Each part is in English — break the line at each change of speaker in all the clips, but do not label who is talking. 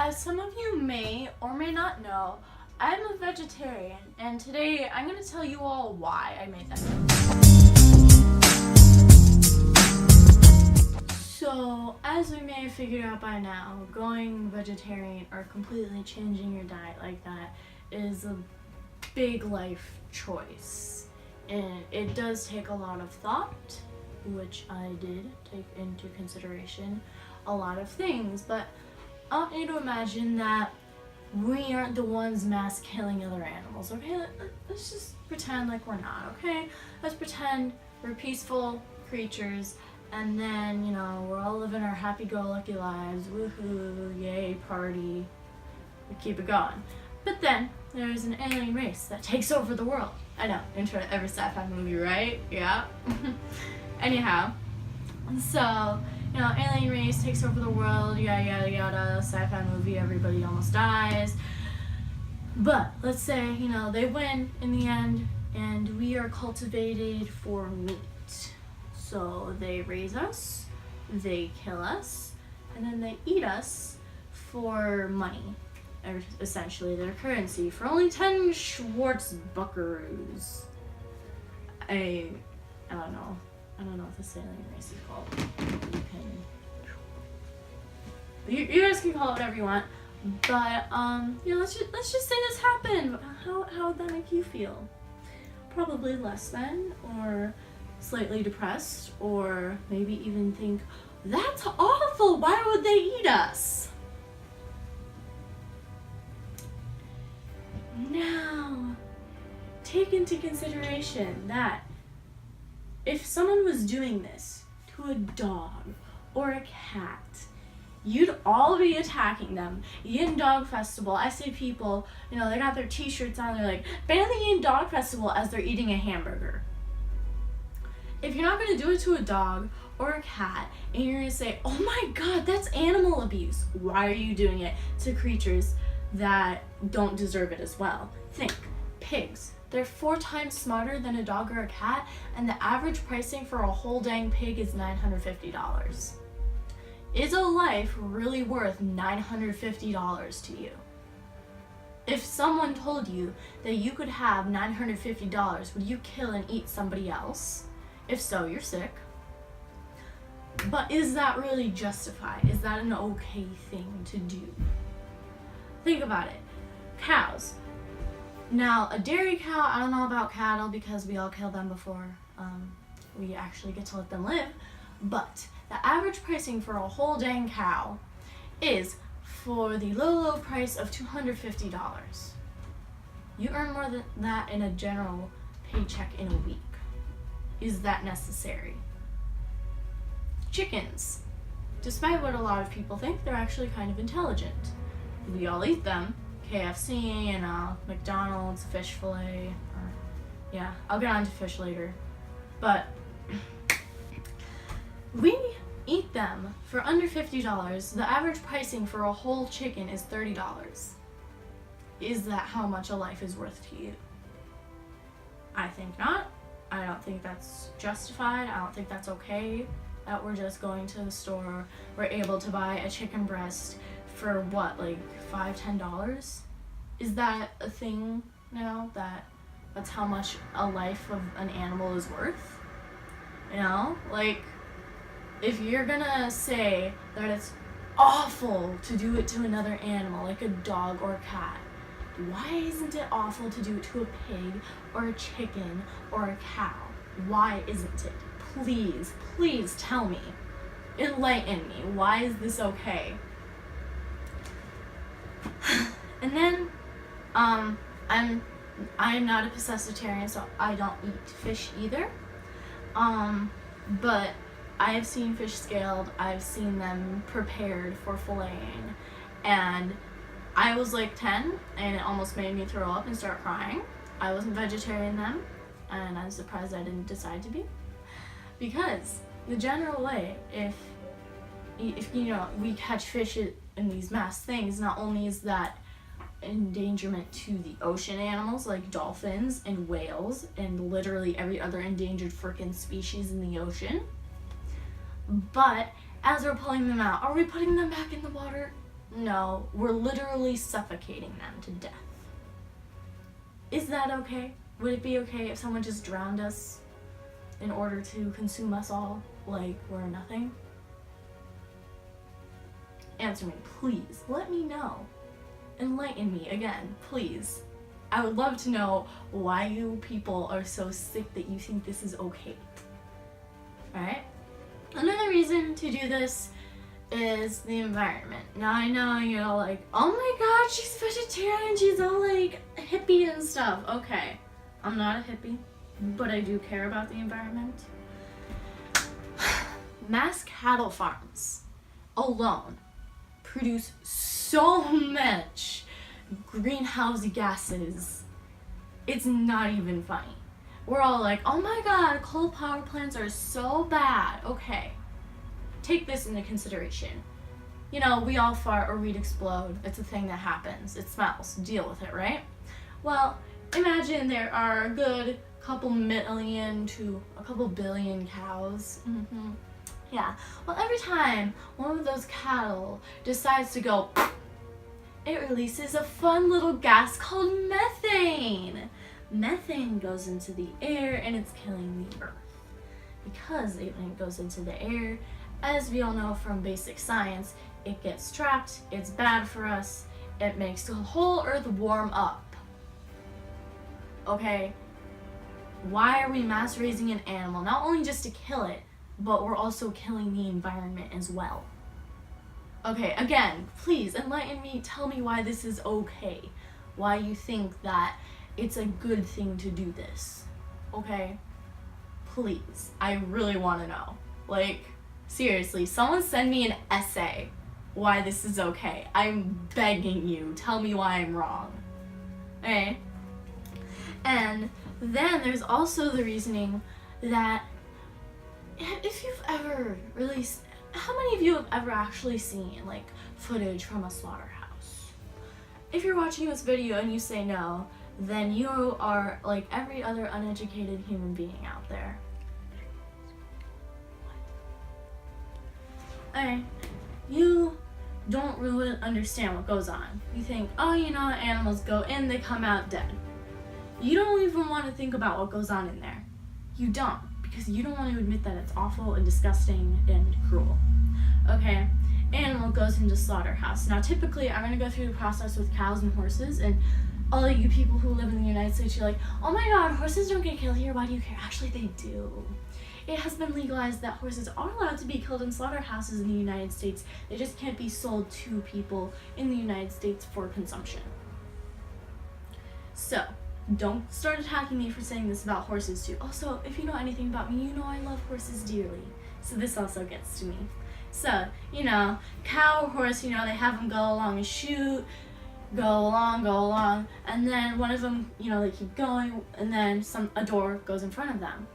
as some of you may or may not know, I'm a vegetarian, and today I'm going to tell you all why I made that choice. So, as we may have figured out by now, going vegetarian or completely changing your diet like that is a big life choice. And it does take a lot of thought, which I did take into consideration a lot of things, but I want you to imagine that we aren't the ones mass killing other animals, okay? Let's just pretend like we're not, okay? Let's pretend we're peaceful creatures, and then, you know, we're all living our happy-go-lucky lives, woohoo, yay, party, we keep it going. But then, there's an alien race that takes over the world. I know, intro to every sci-fi movie, right? Yeah. Anyhow, so, you know, alien race takes over the world, yada yada yada, sci-fi movie, everybody almost dies. But let's say, you know, they win in the end, and we are cultivated for meat. So they raise us, they kill us, and then they eat us for money. Or essentially their currency, for only 10 Schwartz buckaroos. I don't know what this alien race is called. You guys can call it whatever you want, but you know, let's just say this happened. How would that make you feel? Probably less than, or slightly depressed, or maybe even think, that's awful, why would they eat us? Now, take into consideration that if someone was doing this to a dog or a cat, you'd all be attacking them. Yin Dog Festival, I see people, you know, they got their t-shirts on, they're like, ban the Yin Dog Festival as they're eating a hamburger. If you're not going to do it to a dog or a cat, and you're going to say, oh my god, that's animal abuse, why are you doing it to creatures that don't deserve it as well? Think, pigs. They're 4 times smarter than a dog or a cat, and the average pricing for a whole dang pig is $950. Is a life really worth $950 to you? If someone told you that you could have $950, would you kill and eat somebody else? If so, you're sick. But is that really justified? Is that an okay thing to do? Think about it. Cows. Now, a dairy cow, I don't know about cattle because we all kill them before we actually get to let them live, but the average pricing for a whole dang cow is for the low price of $250. You earn more than that in a general paycheck in a week. Is that necessary? Chickens. Despite what a lot of people think, they're actually kind of intelligent. We all eat them. KFC and McDonald's, fish fillet. Yeah, I'll get on to fish later. But we eat them for under $50. The average pricing for a whole chicken is $30. Is that how much a life is worth to you? I think not. I don't think that's justified. I don't think that's okay that we're just going to the store, we're able to buy a chicken breast for what, like $5-10? Is that a thing now, that's how much a life of an animal is worth? You know, like, if you're gonna say that it's awful to do it to another animal, like a dog or a cat, why isn't it awful to do it to a pig or a chicken or a cow? Why isn't it? Please tell me. Enlighten me. Why is this okay? And then, I'm not a pescatarian, so I don't eat fish either. But I have seen fish scaled. I've seen them prepared for filleting, and I was like 10, and it almost made me throw up and start crying. I wasn't vegetarian then, and I'm surprised I didn't decide to be. Because the general way, if you know, we catch fish in these mass things, not only is that endangerment to the ocean animals like dolphins and whales and literally every other endangered frickin' species in the ocean, but as we're pulling them out, are we putting them back in the water? No, we're literally suffocating them to death. Is that okay? Would it be okay if someone just drowned us in order to consume us all like we're nothing? Answer me, please. Let me know. Enlighten me again, please. I would love to know why you people are so sick that you think this is okay. Alright? Another reason to do this is the environment. Now I know you're all like, oh my god, she's vegetarian, she's all like hippie and stuff. Okay, I'm not a hippie, but I do care about the environment. Mass cattle farms alone produce so much greenhouse gases. It's not even funny. We're all like, oh my god, coal power plants are so bad. Okay, take this into consideration. You know, we all fart or we'd explode. It's a thing that happens. It smells. Deal with it, right? Well, imagine there are a good couple million to a couple billion cows. Yeah. Well, every time one of those cattle decides to go, it releases a fun little gas called methane. Methane goes into the air and it's killing the earth. Because when it goes into the air, as we all know from basic science, it gets trapped, it's bad for us, it makes the whole earth warm up. Okay? Why are we mass raising an animal? Not only just to kill it, but we're also killing the environment as well. Okay, again, please enlighten me, tell me why this is okay. Why you think that it's a good thing to do this. Okay? Please. I really want to know. Like, seriously, someone send me an essay why this is okay. I'm begging you. Tell me why I'm wrong. Okay? And then there's also the reasoning that if you've ever really... How many of you have ever actually seen, like, footage from a slaughterhouse? If you're watching this video and you say no, then you are like every other uneducated human being out there. Okay, you don't really understand what goes on. You think, oh, you know, animals go in, they come out dead. You don't even want to think about what goes on in there. You don't, because you don't want to admit that it's awful and disgusting and cruel. Okay, animal goes into slaughterhouse. Now, typically, I'm going to go through the process with cows and horses, and all of you people who live in the United States, you're like, oh my god, horses don't get killed here, why do you care? Actually, they do. It has been legalized that horses are allowed to be killed in slaughterhouses in the United States. They just can't be sold to people in the United States for consumption. So, don't start attacking me for saying this about horses too. Also, if you know anything about me, you know I love horses dearly. So this also gets to me. So, you know, cow or horse, you know, they have them go along and shoot, go along, and then one of them, you know, they keep going, and then a door goes in front of them.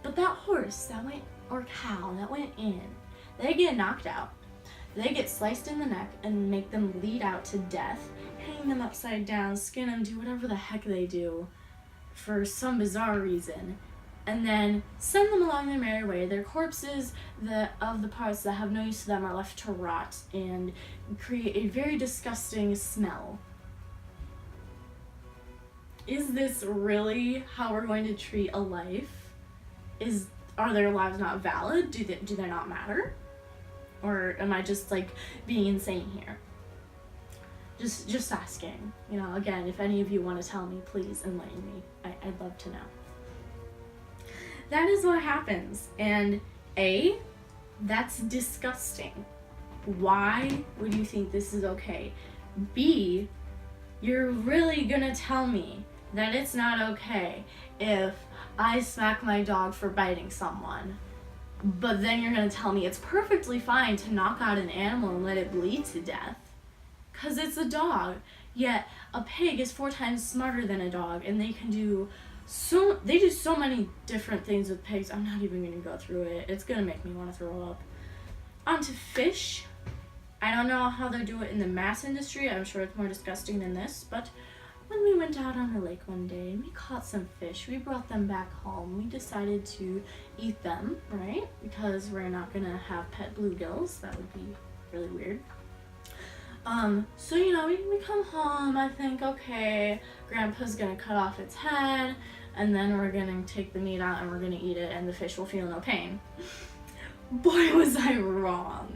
But that horse or cow that went in, they get knocked out. They get sliced in the neck and make them bleed out to death, hang them upside down, skin them, do whatever the heck they do for some bizarre reason, and then send them along their merry way. Their corpses of the parts that have no use to them are left to rot and create a very disgusting smell. Is this really how we're going to treat a life? Are their lives not valid? Do they not matter? Or am I just like being insane here? Just asking. You know, again, if any of you want to tell me, please enlighten me. I'd love to know. That is what happens. And A, that's disgusting. Why would you think this is okay? B, you're really gonna tell me that it's not okay if I smack my dog for biting someone, but then you're gonna tell me it's perfectly fine to knock out an animal and let it bleed to death, 'cause it's a dog. Yet a pig is 4 times smarter than a dog, and they do so many different things with pigs. I'm not even gonna go through it. It's gonna make me want to throw up. Onto fish. I don't know how they do it in the mass industry. I'm sure it's more disgusting than this, but when we went out on the lake one day and we caught some fish, we brought them back home. We decided to eat them, right? Because we're not gonna have pet bluegills. That would be really weird. So we come home. I think, okay, Grandpa's gonna cut off its head, and then we're gonna take the meat out and we're gonna eat it, and the fish will feel no pain. Boy, was I wrong.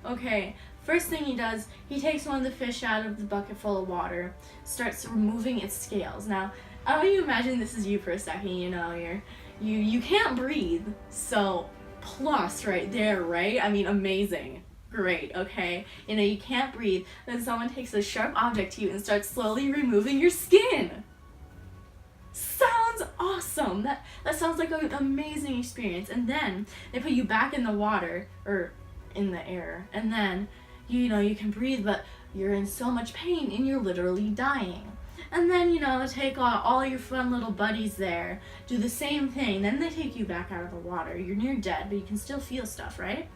Okay, first thing he does, he takes one of the fish out of the bucket full of water, starts removing its scales. Now, I want you to imagine this is you for a second. You can't breathe, so plus right there, right? I mean, amazing. Great, okay? You can't breathe. Then someone takes a sharp object to you and starts slowly removing your skin. Sounds awesome. That sounds like an amazing experience. And then they put you back in the water, or in the air. And then, you can breathe, but you're in so much pain and you're literally dying. And then, take all your fun little buddies there, do the same thing. Then they take you back out of the water. You're near dead, but you can still feel stuff, right?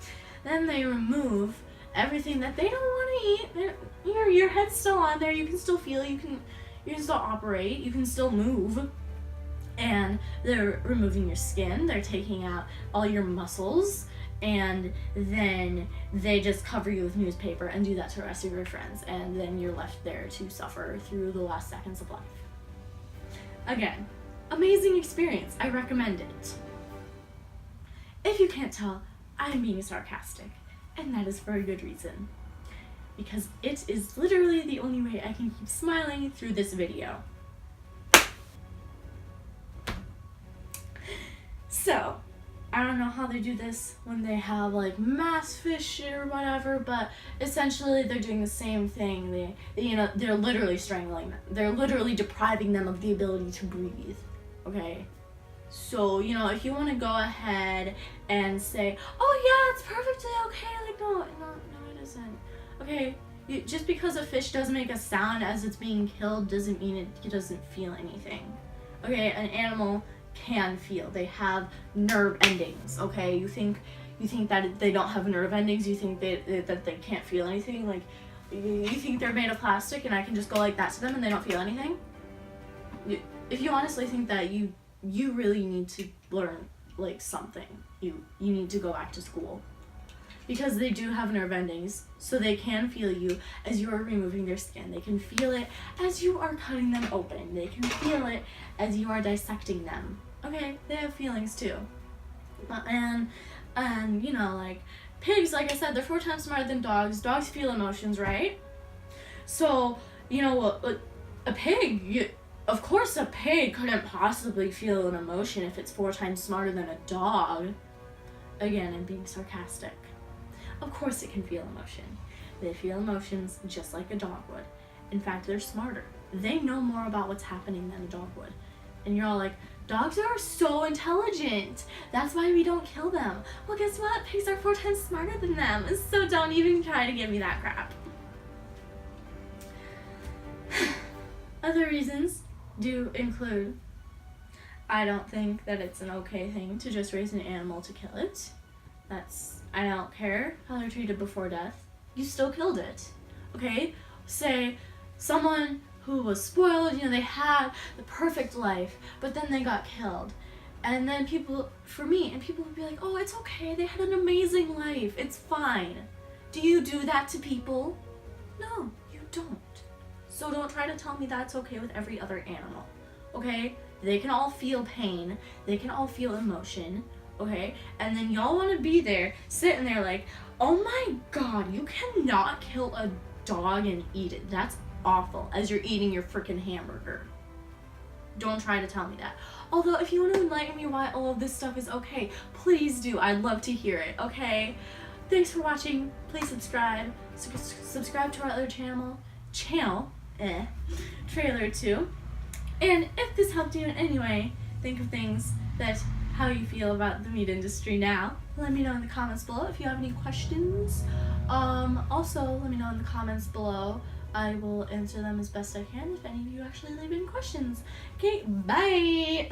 Then they remove everything that they don't want to eat. Your head's still on there. You can still feel. You can still operate. You can still move. And they're removing your skin. They're taking out all your muscles. And then they just cover you with newspaper and do that to the rest of your friends. And then you're left there to suffer through the last seconds of life. Again, amazing experience. I recommend it. If you can't tell, I'm being sarcastic, and that is for a good reason. Because it is literally the only way I can keep smiling through this video. So, I don't know how they do this when they have like mass fish or whatever, but essentially they're doing the same thing. They're literally strangling them. They're literally depriving them of the ability to breathe. Okay? So, if you want to go ahead and say, oh yeah, it's perfectly okay, like, no, it isn't. Okay, just because a fish does make a sound as it's being killed doesn't mean it doesn't feel anything. Okay, an animal can feel. They have nerve endings, okay? You think that they don't have nerve endings? You think that they can't feel anything? Like, you think they're made of plastic and I can just go like that to them and they don't feel anything? If you honestly think that, you really need to learn like something. You need to go back to school, because they do have nerve endings, so they can feel you as you are removing their skin. They can feel it as you are cutting them open. They can feel it as you are dissecting them. Okay, they have feelings too. And like pigs, like I said, they're 4 times smarter than dogs. Dogs feel emotions, right? So a pig. Of course a pig couldn't possibly feel an emotion if it's 4 times smarter than a dog. Again, I'm being sarcastic. Of course it can feel emotion. They feel emotions just like a dog would. In fact, they're smarter. They know more about what's happening than a dog would. And you're all like, dogs are so intelligent. That's why we don't kill them. Well, guess what? Pigs are 4 times smarter than them. So don't even try to give me that crap. Other reasons do include, I don't think that it's an okay thing to just raise an animal to kill it. I don't care how they're treated before death. You still killed it. Okay? Say someone who was spoiled, they had the perfect life, but then they got killed. And then people would be like, oh, it's okay, they had an amazing life, it's fine. Do you do that to people? No, you don't. So don't try to tell me that's okay with every other animal, okay? They can all feel pain, they can all feel emotion, okay? And then y'all want to be there, sitting there like, oh my god, you cannot kill a dog and eat it. That's awful, as you're eating your freaking hamburger. Don't try to tell me that. Although, if you want to enlighten me why all of this stuff is okay, please do. I'd love to hear it, okay? Thanks for watching. Please subscribe. Subscribe to our other channel, Trailer 2. And if this helped you in any way, think of things how you feel about the meat industry now. Let me know in the comments below if you have any questions. Also, let me know in the comments below. I will answer them as best I can if any of you actually leave any questions. Okay, bye!